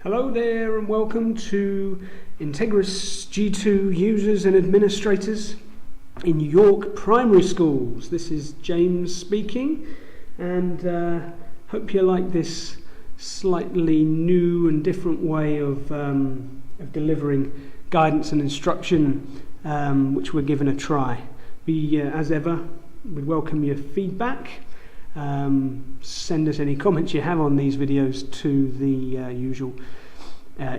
Hello there and welcome to IntegrisG2 users and administrators in York primary schools. This is James speaking, and hope you like this slightly new and different way of delivering guidance and instruction, which we're giving a try. As ever, we'd welcome your feedback. Send us any comments you have on these videos to the usual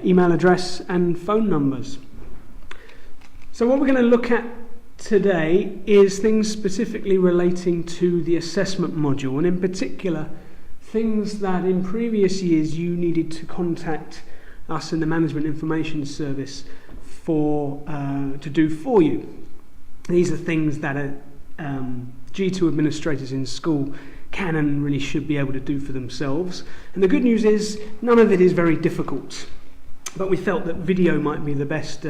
email address and phone numbers. So what we're going to look at today is things specifically relating to the assessment module, and in particular things that in previous years you needed to contact us in the Management Information Service to do for you. These are things that G2 administrators in school can and really should be able to do for themselves. And the good news is none of it is very difficult, but we felt that video might be the best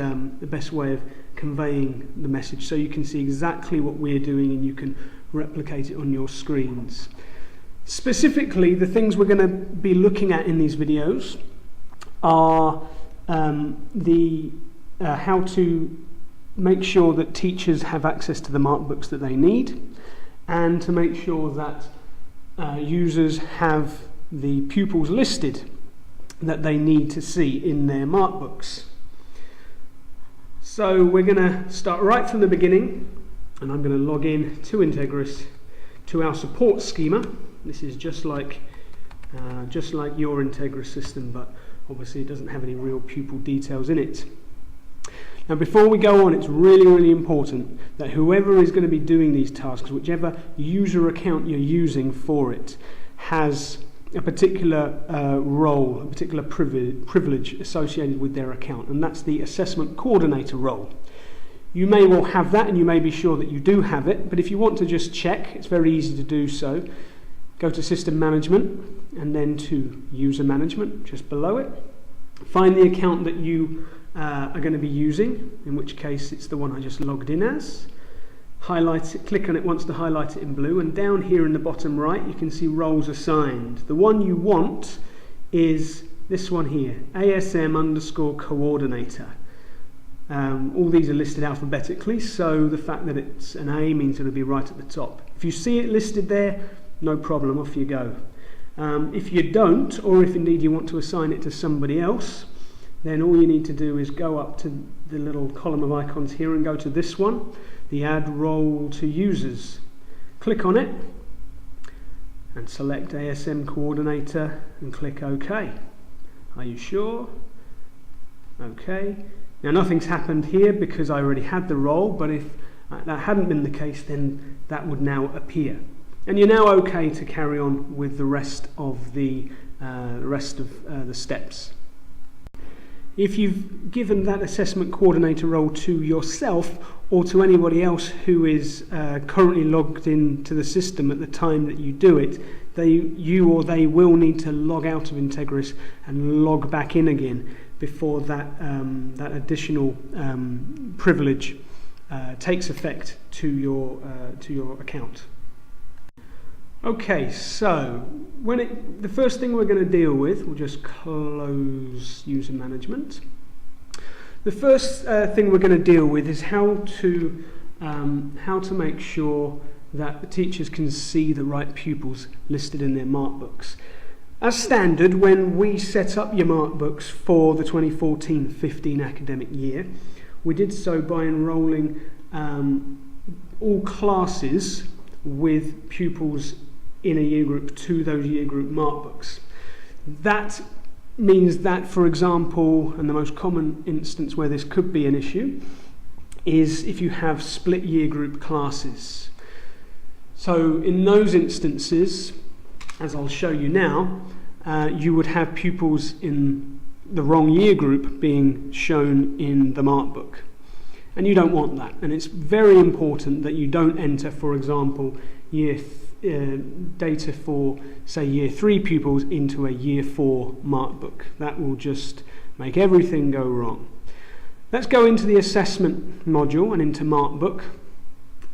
way of conveying the message, so you can see exactly what we're doing and you can replicate it on your screens. Specifically, the things we're going to be looking at in these videos are how to make sure that teachers have access to the markbooks that they need, and to make sure that users have the pupils listed that they need to see in their markbooks. So we're going to start right from the beginning, and I'm going to log in to Integris to our support schema. This is just like your Integris system, but obviously it doesn't have any real pupil details in it. Now, before we go on, it's really important that whoever is going to be doing these tasks, whichever user account you're using for it, has a particular role, a particular privilege associated with their account, and that's the assessment coordinator role. You may well have that, and you may be sure that you do have it, but if you want to just check, it's very easy to do so. Go to System Management, and then to User Management, just below it. Find the account that you are going to be using, in which case it's the one I just logged in as. Highlight it, click on it once to highlight it in blue, and down here in the bottom right you can see roles assigned. The one you want is this one here, ASM_coordinator. All these are listed alphabetically, so the fact that it's an A means it'll be right at the top. If you see it listed there, no problem, off you go. If you don't, or if indeed you want to assign it to somebody else, then all you need to do is go up to the little column of icons here and go to this one, the Add Role to Users. Click on it and select ASM Coordinator and click OK. Are you sure? OK. Now nothing's happened here because I already had the role, but if that hadn't been the case, then that would now appear. And you're now OK to carry on with the rest of the steps. If you've given that assessment coordinator role to yourself or to anybody else who is currently logged into the system at the time that you do it, you or they will need to log out of Integris and log back in again before that additional privilege takes effect to your account. Okay, so the first thing we're going to deal with, we'll just close user management. The first thing we're going to deal with is how to make sure that the teachers can see the right pupils listed in their markbooks. As standard, when we set up your markbooks for the 2014-15 academic year, we did so by enrolling all classes with pupils in a year group to those year group markbooks. That means that, for example, and the most common instance where this could be an issue is if you have split year group classes. So in those instances, as I'll show you now, you would have pupils in the wrong year group being shown in the markbook. And you don't want that. And it's very important that you don't enter, for example, data for, say, year 3 pupils into a year 4 markbook. That will just make everything go wrong. Let's go into the assessment module and into markbook,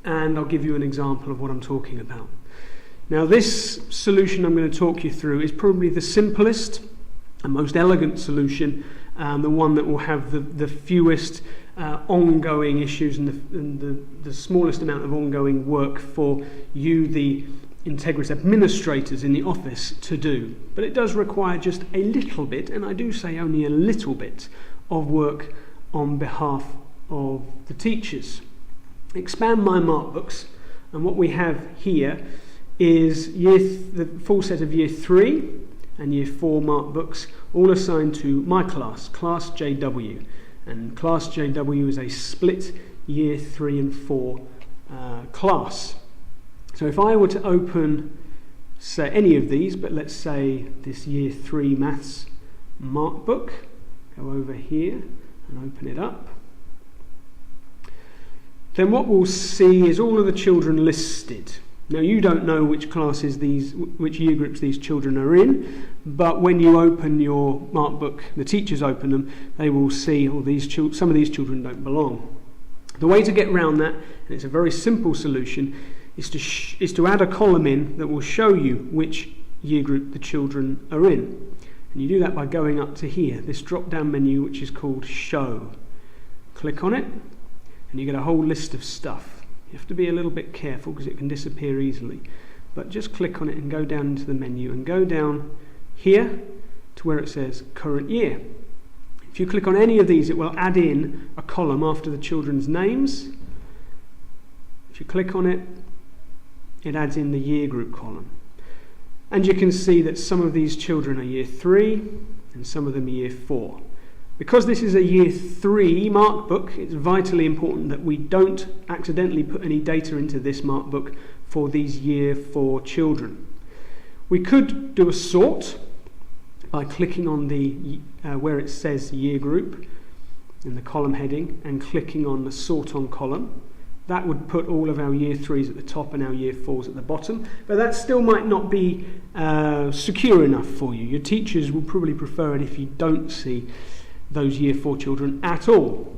and I'll give you an example of what I'm talking about. Now, this solution I'm going to talk you through is probably the simplest and most elegant solution, the one that will have the fewest ongoing issues and the smallest amount of ongoing work for you, the Integris administrators in the office, to do. But it does require just a little bit, and I do say only a little bit, of work on behalf of the teachers. Expand my markbooks, and what we have here is the full set of Year 3 and Year 4 markbooks, all assigned to my class, Class JW. And Class JW is a split Year 3 and 4 class. So if I were to open, say, any of these, but let's say this Year 3 Maths markbook, go over here and open it up, then what we'll see is all of the children listed. Now, you don't know which year groups these children are in, but when you open your markbook, the teachers open them, they will see some of these children don't belong. The way to get around that, and it's a very simple solution, is to add a column in that will show you which year group the children are in. And you do that by going up to here, this drop-down menu which is called Show. Click on it, and you get a whole list of stuff. You have to be a little bit careful because it can disappear easily. But just click on it and go down into the menu and go down here to where it says Current Year. If you click on any of these, it will add in a column after the children's names. If you click on it, it adds in the year group column. And you can see that some of these children are Year 3 and some of them are Year 4. Because this is a Year 3 markbook, it's vitally important that we don't accidentally put any data into this markbook for these Year 4 children. We could do a sort by clicking on the where it says year group in the column heading and clicking on the sort on column. That would put all of our Year 3s at the top and our Year 4s at the bottom, but that still might not be secure enough for you. Your teachers will probably prefer it if you don't see those Year 4 children at all,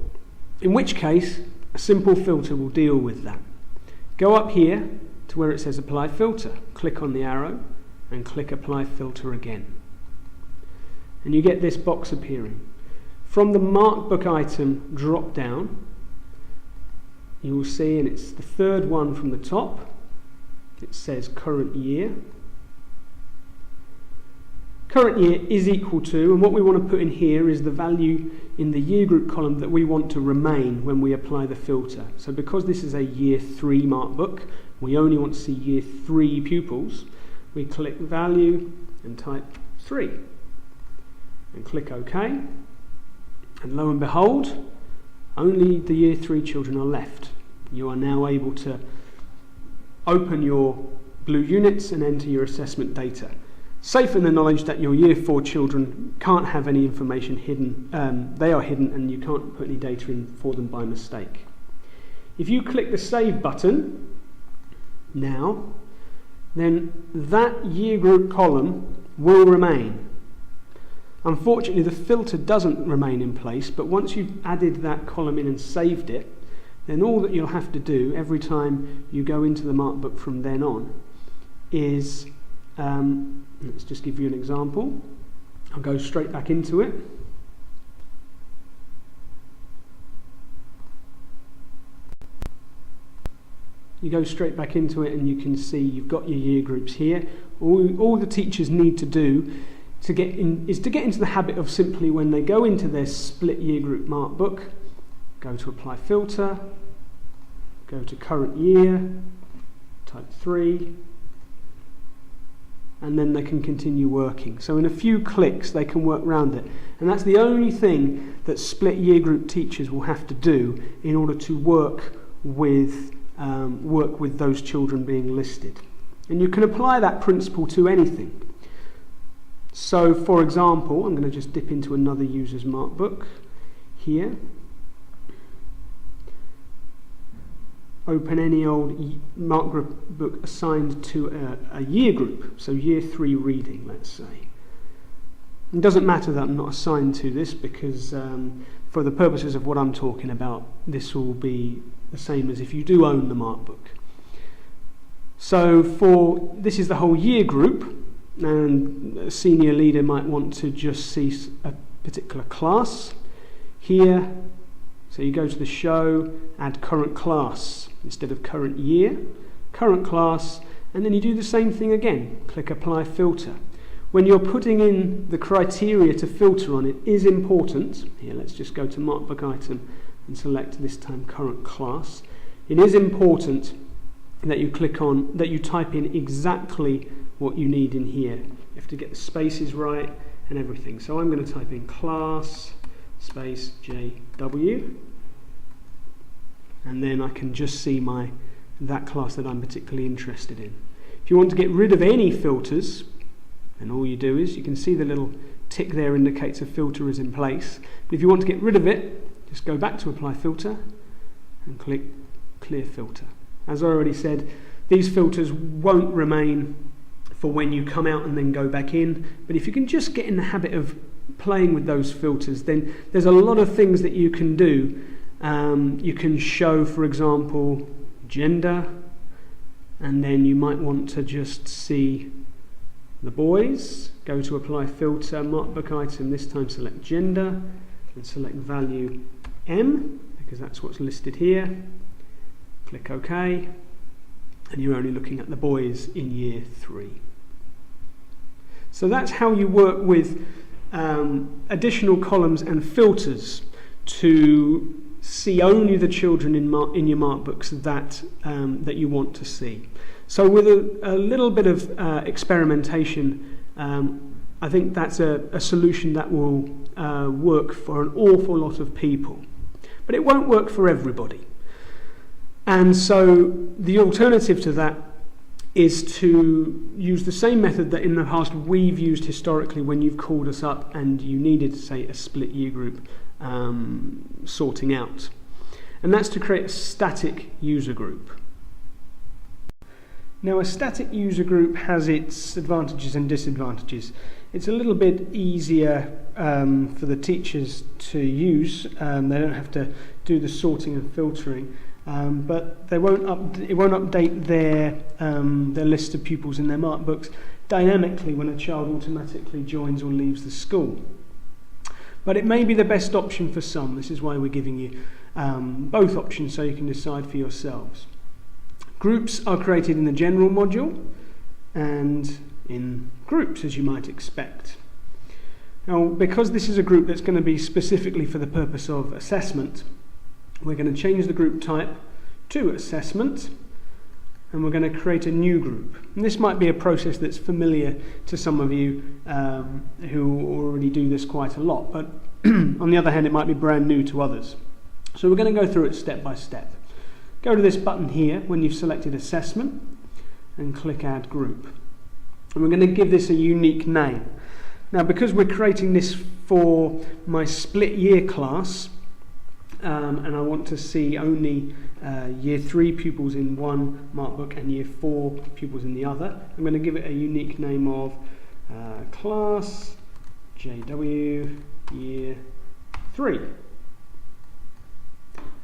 in which case a simple filter will deal with that. Go up here to where it says Apply Filter, click on the arrow and click Apply Filter again. And you get this box appearing. From the markbook item drop down, you will see, and it's the third one from the top, it says Current Year. Current year is equal to, and what we want to put in here is the value in the year group column that we want to remain when we apply the filter. So because this is a Year 3 markbook, we only want to see Year 3 pupils, we click Value and type 3. And click OK. And lo and behold, only the Year 3 children are left. You are now able to open your blue units and enter your assessment data, safe in the knowledge that your Year 4 children can't have any information hidden. They are hidden and you can't put any data in for them by mistake. If you click the Save button now, then that year group column will remain. Unfortunately, the filter doesn't remain in place, but once you've added that column in and saved it, then all that you'll have to do every time you go into the markbook from then on is, let's just give you an example. I'll go straight back into it. You go straight back into it and you can see you've got your year groups here. All the teachers need to do to get into the habit of simply, when they go into their split year group markbook, go to Apply Filter, go to Current Year, type 3, and then they can continue working. So in a few clicks they can work around it. And that's the only thing that split year group teachers will have to do in order to work with those children being listed. And you can apply that principle to anything. So for example, I'm going to just dip into another user's markbook here. Open any old markbook assigned to a year group, so Year 3 reading, let's say. It doesn't matter that I'm not assigned to this because for the purposes of what I'm talking about, this will be the same as if you do own the markbook. So this is the whole year group, and a senior leader might want to just see a particular class here. So you go to the show, add current class instead of current year, current class, and then you do the same thing again. Click apply filter. When you're putting in the criteria to filter on, it is important. Here, let's just go to markbook item and select this time current class. It is important that you type in exactly what you need in here. You have to get the spaces right and everything. So I'm going to type in class space JW, and then I can just see that class that I'm particularly interested in. If you want to get rid of any filters, then all you do is, you can see the little tick there indicates a filter is in place. But if you want to get rid of it, just go back to apply filter and click clear filter. As I already said, these filters won't remain for when you come out and then go back in, but if you can just get in the habit of playing with those filters, then there's a lot of things that you can do. You can show, for example, gender, and then you might want to just see the boys. Go to apply filter, markbook item, this time select gender and select value M, because that's what's listed here. Click OK, and you're only looking at the boys in year 3. So that's how you work with additional columns and filters to see only the children in your markbooks that you want to see. So with a little bit of experimentation, I think that's a solution that will work for an awful lot of people. But it won't work for everybody. And so the alternative to that is to use the same method that in the past we've used historically when you've called us up and you needed, say, a split year group sorting out. And that's to create a static user group. Now, a static user group has its advantages and disadvantages. It's a little bit easier for the teachers to use. They don't have to do the sorting and filtering. But it won't update their list of pupils in their markbooks dynamically when a child automatically joins or leaves the school. But it may be the best option for some. This is why we're giving you both options so you can decide for yourselves. Groups are created in the general module and in groups, as you might expect. Now, because this is a group that's going to be specifically for the purpose of assessment, we're going to change the group type to assessment, and we're going to create a new group. And this might be a process that's familiar to some of you who already do this quite a lot, but on the other hand, it might be brand new to others. So we're going to go through it step by step. Go to this button here when you've selected assessment and click add group. And we're going to give this a unique name. Now, because we're creating this for my split year class, and I want to see only year 3 pupils in one markbook and year 4 pupils in the other, I'm going to give it a unique name of class JW year 3.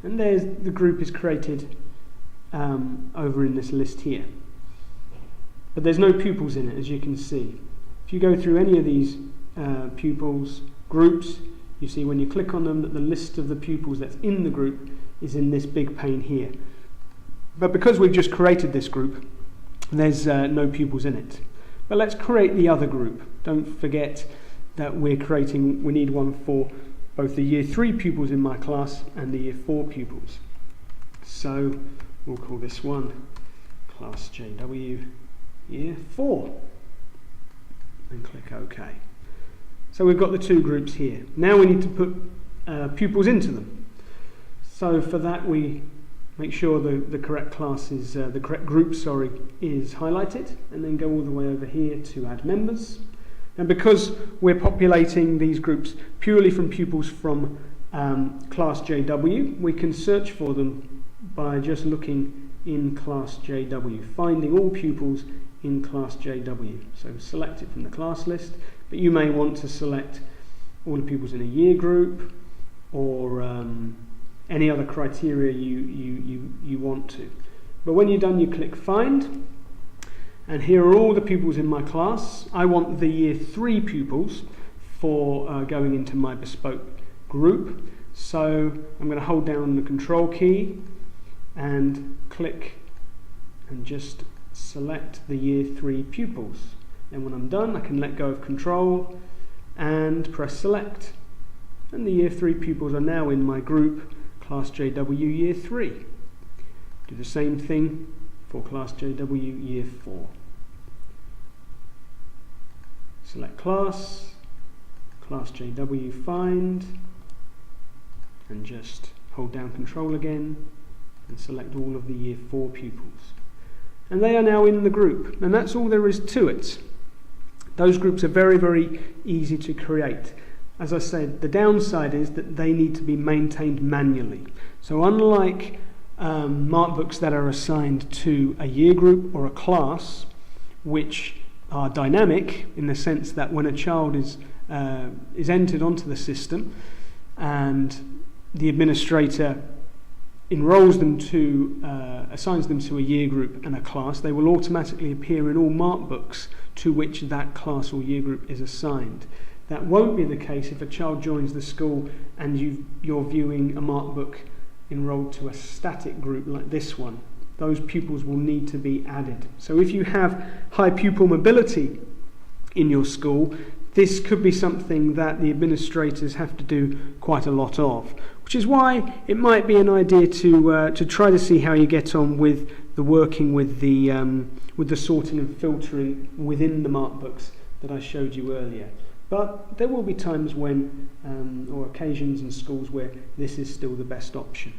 And there's the group is created over in this list here. But there's no pupils in it, as you can see. If you go through any of these pupils groups, you see when you click on them that the list of the pupils that's in the group is in this big pane here. But because we've just created this group, there's no pupils in it. But let's create the other group. Don't forget that we need one for both the year 3 pupils in my class and the year 4 pupils. So we'll call this one class JW year 4 and click OK. So we've got the two groups here. Now we need to put pupils into them. So for that we make sure the correct class is, the correct group, is highlighted, and then go all the way over here to add members. And because we're populating these groups purely from pupils from class JW, we can search for them by just looking in class JW, finding all pupils in class JW. So select it from the class list, but you may want to select all the pupils in a year group or any other criteria you want to. But when you're done, you click find, And here are all the pupils in my class. I want the year 3 pupils for going into my bespoke group. So I'm going to hold down the control key and click and just select the year 3 pupils. And when I'm done, I can let go of control and press select. And the year 3 pupils are now in my group, class JW year 3. Do the same thing for class JW year 4. Select class, class JW find, and just hold down control again and select all of the year 4 pupils. And they are now in the group, and that's all there is to it. Those groups are very, very easy to create. As I said, the downside is that they need to be maintained manually. So unlike markbooks that are assigned to a year group or a class, which are dynamic in the sense that when a child is entered onto the system and the administrator enrolls them to, assigns them to a year group and a class, they will automatically appear in all markbooks to which that class or year group is assigned. That won't be the case if a child joins the school and you're viewing a markbook enrolled to a static group like this one. Those pupils will need to be added. So if you have high pupil mobility in your school, this could be something that the administrators have to do quite a lot of, which is why it might be an idea to try to see how you get on with the working with the sorting and filtering within the markbooks that I showed you earlier. But there will be times when, or occasions in schools where this is still the best option.